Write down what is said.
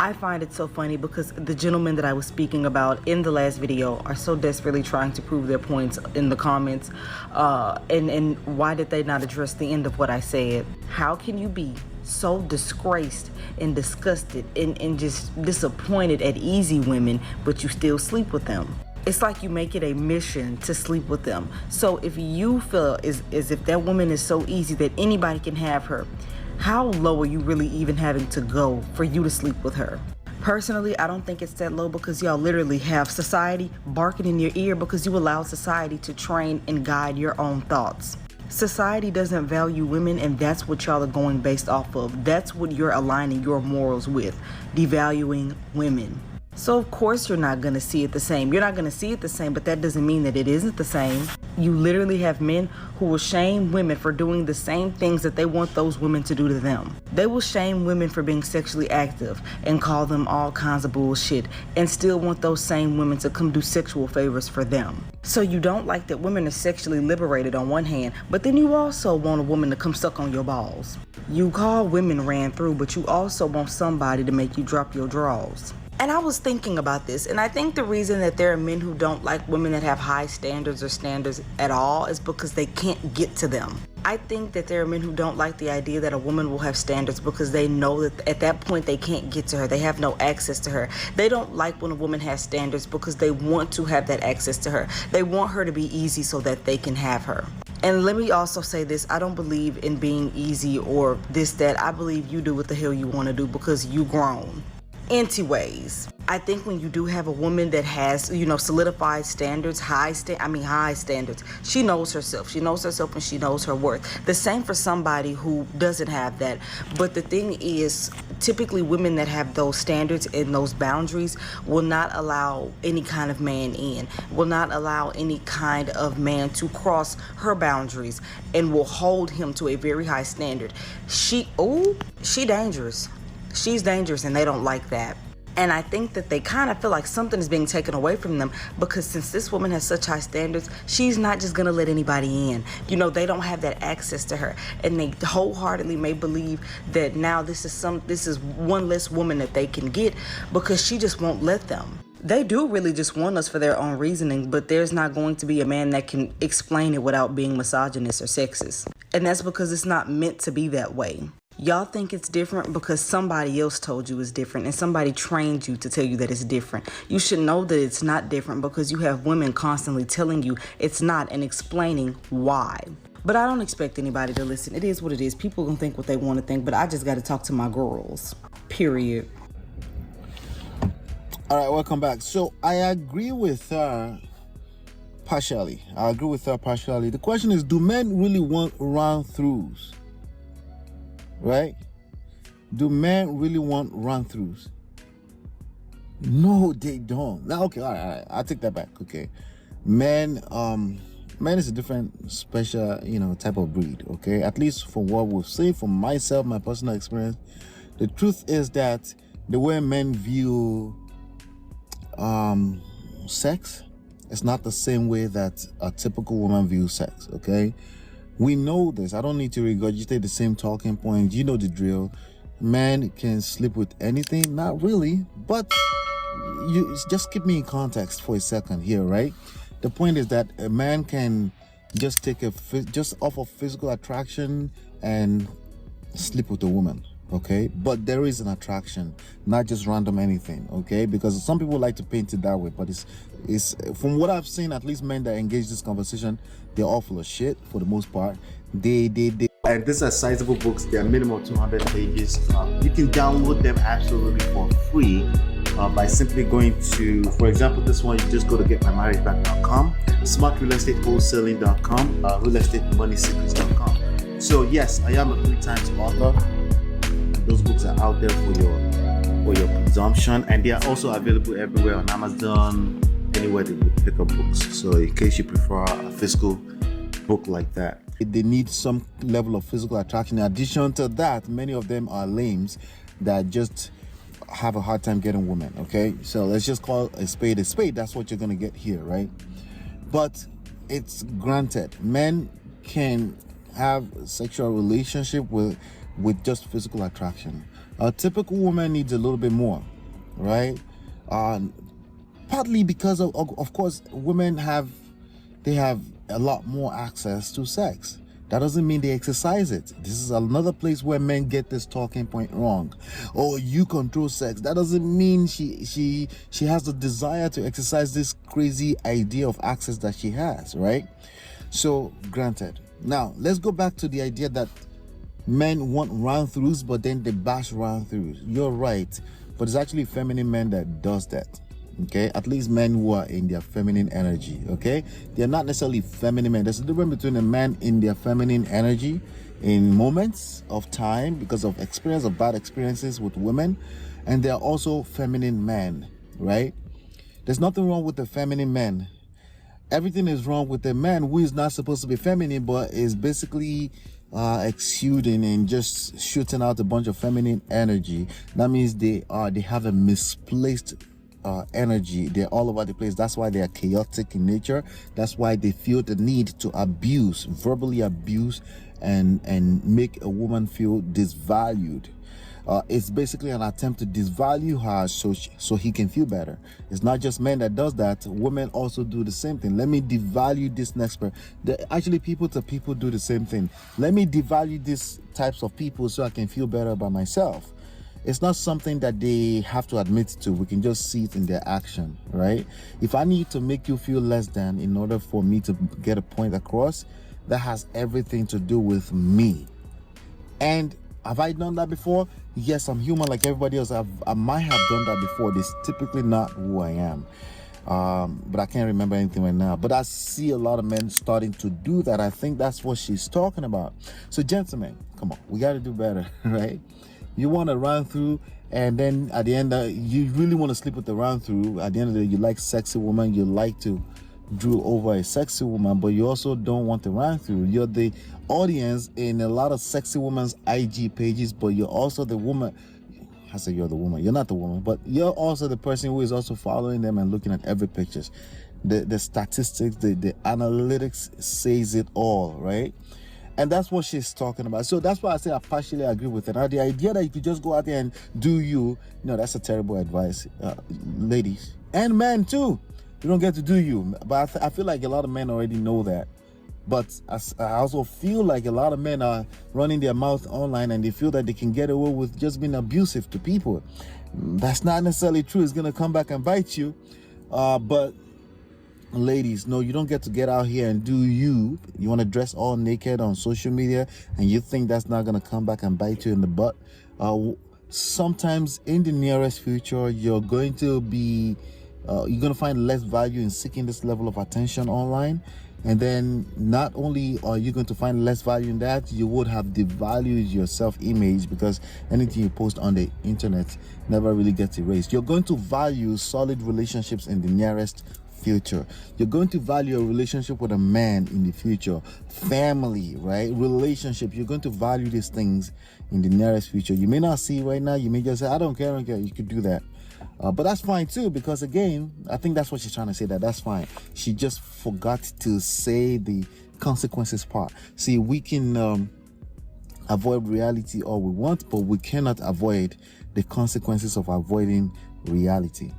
I find it so funny because the gentlemen that I was speaking about in the last video are so desperately trying to prove their points in the comments. And why did they not address the end of what I said? How can you be so disgraced and disgusted and just disappointed at easy women, but you still sleep with them? It's like you make it a mission to sleep with them. So if you feel as if that woman is so easy that anybody can have her, how low are you really even having to go for you to sleep with her? Personally, I don't think it's that low because y'all literally have society barking in your ear because you allow society to train and guide your own thoughts. Society doesn't value women, and that's what y'all are going based off of. That's what you're aligning your morals with, devaluing women. So of course you're not going to see it the same. You're not going to see it the same, but that doesn't mean that it isn't the same. You literally have men who will shame women for doing the same things that they want those women to do to them. They will shame women for being sexually active and call them all kinds of bullshit and still want those same women to come do sexual favors for them. So you don't like that women are sexually liberated on one hand, but then you also want a woman to come suck on your balls. You call women ran through, but you also want somebody to make you drop your drawers. And I was thinking about this, and I think the reason that there are men who don't like women that have high standards or standards at all is because they can't get to them. I think that there are men who don't like the idea that a woman will have standards because they know that at that point they can't get to her. They have no access to her. They don't like when a woman has standards because they want to have that access to her. They want her to be easy so that they can have her. And let me also say this, I don't believe in being easy or this, that. I believe you do what the hell you want to do because you grown. Anyways, I think when you do have a woman that has, solidified standards, high standards, she knows herself. She knows herself and she knows her worth. The same for somebody who doesn't have that. But the thing is, typically women that have those standards and those boundaries will not allow any kind of man in, will not allow any kind of man to cross her boundaries and will hold him to a very high standard. She dangerous. She's dangerous and they don't like that. And I think that they kind of feel like something is being taken away from them because since this woman has such high standards, she's not just going to let anybody in. They don't have that access to her. And they wholeheartedly may believe that now this is one less woman that they can get because she just won't let them. They do really just want us for their own reasoning, but there's not going to be a man that can explain it without being misogynist or sexist. And that's because it's not meant to be that way. Y'all think it's different because somebody else told you it's different and somebody trained you to tell you that it's different. You should know that it's not different because you have women constantly telling you it's not and explaining why. But I don't expect anybody to listen. It is what it is. People gonna think what they want to think, but I just got to talk to my girls. Period. All right, welcome back. So I agree with her partially. The question is, do men really want run-throughs? Right? Do men really want run-throughs? No, they don't. Now, okay, all right. I'll take that back. Okay, men is a different, special, type of breed. Okay, at least from what we've seen, from myself, my personal experience, the truth is that the way men view sex is not the same way that a typical woman views sex. Okay. We know this. I don't need to regurgitate the same talking points. You know the drill. Men can sleep with anything. Not really, but you just keep me in context for a second here, right? The point is that a man can just take just off of physical attraction and sleep with a woman, okay? But there is an attraction, not just random anything, okay? Because some people like to paint it that way, but it's from what I've seen, at least men that engage this conversation, they're all full of shit for the most part. They and these are sizable books. They're minimum 200 pages. You can download them absolutely for free by simply going to, for example, this one, you just go to getmymarriageback.com, smartrealestatewholesaling.com, realestatemoneysecrets.com. So yes, I am a 3 times author. Those books are out there for your consumption, and they are also available everywhere on Amazon, anywhere that you pick up books. So in case you prefer a physical book like that, they need some level of physical attraction. In addition to that, many of them are lames that just have a hard time getting women. Okay, so let's just call a spade a spade. That's what you're gonna get here, right? But it's granted, men can have sexual relationship with just physical attraction. A typical woman needs a little bit more, right? Partly because of course, women have a lot more access to sex. That doesn't mean they exercise it. This is another place where men get this talking point wrong. Oh, you control sex. That doesn't mean she has the desire to exercise this crazy idea of access that she has, right? So, granted. Now, let's go back to the idea that men want run-throughs, but then they bash run-throughs. You're right, but it's actually feminine men that does that. Okay, at least men who are in their feminine energy. Okay, they're not necessarily feminine men. There's a difference between a man in their feminine energy in moments of time because of experience of bad experiences with women, and they're also feminine men, right? There's nothing wrong with the feminine men. Everything is wrong with the man who is not supposed to be feminine but is basically exuding and just shooting out a bunch of feminine energy. That means they have a misplaced energy. They're all over the place. That's why they are chaotic in nature. That's why they feel the need to verbally abuse and make a woman feel disvalued. It's basically an attempt to disvalue her so he can feel better. It's not just men that does that. Women also do the same thing. Let me devalue this next person. Actually, people to people do the same thing. Let me devalue these types of people so I can feel better about myself. It's not something that they have to admit to. We can just see it in their action, right? If I need to make you feel less than in order for me to get a point across, that has everything to do with me. And have I done that before? Yes, I'm human like everybody else. I might have done that before. It's typically not who I am. But I can't remember anything right now. But I see a lot of men starting to do that. I think that's what she's talking about. So gentlemen, come on, we got to do better, right? You want to run through, and then at the end, you really want to sleep with the run through. At the end of the day, you like sexy woman, you like to drool over a sexy woman, but you also don't want to run through. You're the audience in a lot of sexy women's IG pages, but you're also the woman. I say you're the woman. You're not the woman, but you're also the person who is also following them and looking at every pictures. The statistics, the analytics says it all, right? And that's what she's talking about. So that's why I say I partially agree with it. Now, the idea that you could just go out there and do you, that's a terrible advice, ladies and men too. You don't get to do you. But I feel like a lot of men already know that. But I also feel like a lot of men are running their mouth online and they feel that they can get away with just being abusive to people. That's not necessarily true. It's going to come back and bite you. But ladies, no, you don't get out here and do you. You want to dress all naked on social media and you think that's not going to come back and bite you in the butt. Sometimes in the nearest future, you're going to find less value in seeking this level of attention online. And then not only are you going to find less value in that, you would have devalued your self-image because anything you post on the internet never really gets erased. You're going to value solid relationships in the nearest future. You're going to value a relationship with a man in the future. Family, right? Relationship. You're going to value these things in the nearest future. You may not see right now. You may just say, I don't care. You could do that. But that's fine too, because again, I think that's what she's trying to say, that's fine. She just forgot to say the consequences part. See, we can avoid reality all we want, but we cannot avoid the consequences of avoiding reality.